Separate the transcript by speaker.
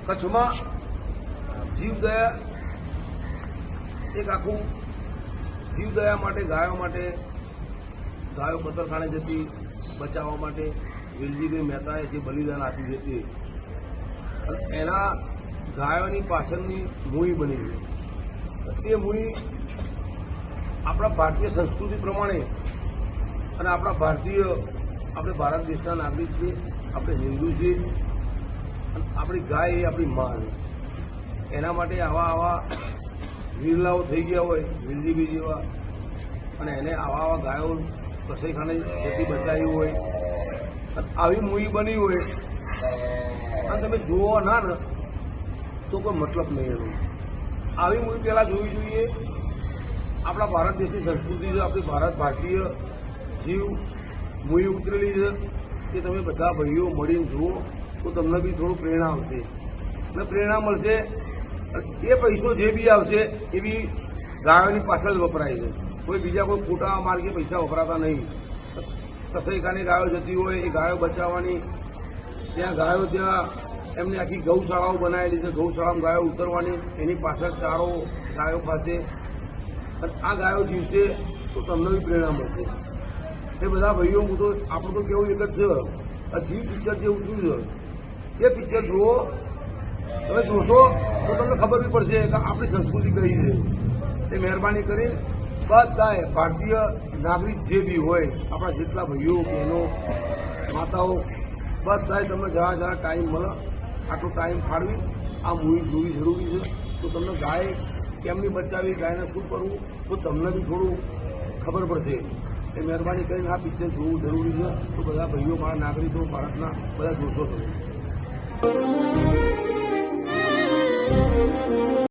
Speaker 1: કચ્છમાં જીવદયા એક આખું જીવદયા માટે ગાયો કતરખાને જતી બચાવવા માટે વેલજીભાઈ મહેતાએ જે બલિદાન આપ્યું છે તે એના ગાયોની પાછળની મૂવી બની ગઈ. એ મૂવી આપણા ભારતીય સંસ્કૃતિ પ્રમાણે અને આપણા આપણે ભારત દેશના નાગરિક છીએ, આપણે હિન્દુ છીએ, આપણી ગાય એ આપણી માં છે. એના માટે આવા વીરલાઓ થઈ ગયા હોય વેલજીભાઈ જેવા, અને એને આવા ગાયો કસાઈખાને જતી બચાવી હોય, આવી મૂવી બની હોય અને તમે જુઓ ના ને તો કોઈ મતલબ નહીં એનો. આવી મૂવી પહેલાં જોવી જોઈએ. આપણા ભારત દેશની સંસ્કૃતિ છે, આપણી ભારતીય જીવ મૂવી ઉતરેલી છે કે તમે બધા ભાઈઓ મળીને જુઓ તો તમને બી થોડું પ્રેરણા આવશે અને પ્રેરણા મળશે. એ પૈસો જે બી આવશે એ બી ગાયોની પાછળ જ વપરાય છે. કોઈ બીજા કોઈ ખોટા માર્ગે પૈસા વપરાતા નહીં. કસાઈખાને ગાયો જતી હોય એ ગાયો બચાવવાની, ત્યાં એમને આખી ગૌશાળાઓ બનાવેલી છે. ગૌશાળામાં ગાયો ઉતરવાની, એની પાછળ ચારો ગાયો પાસે, અને આ ગાયો જીવશે તો તમને બી પ્રેરણા મળશે. એ બધા ભાઈઓ આપણું તો કેવું એક જ છે, આ જીવ પિક્ચર જે ઉતર્યું છે એ પિક્ચર જુઓ. તમે જોશો તો તમને ખબર બી પડશે કે આપણી સંસ્કૃતિ કઈ છે. એ મહેરબાની કરી બધાએ ભારતીય નાગરિક જે બી હોય, આપણા જેટલા ભાઈઓ બહેનો માતાઓ બધાએ તમને જરા ટાઈમ મળે આટલો ટાઈમ ફાળવી આ મૂવી જોવી જરૂરી છે. તો તમને ગાય કેમની બચાવી, ગાયને શું કરવું, તો તમને બી થોડું ખબર પડશે. એ મહેરબાની કરીને આ પિક્ચર જોવું જરૂરી છે. તો બધા ભાઈઓ, મારા નાગરિકો, ભારતના બધા જોશો તમે.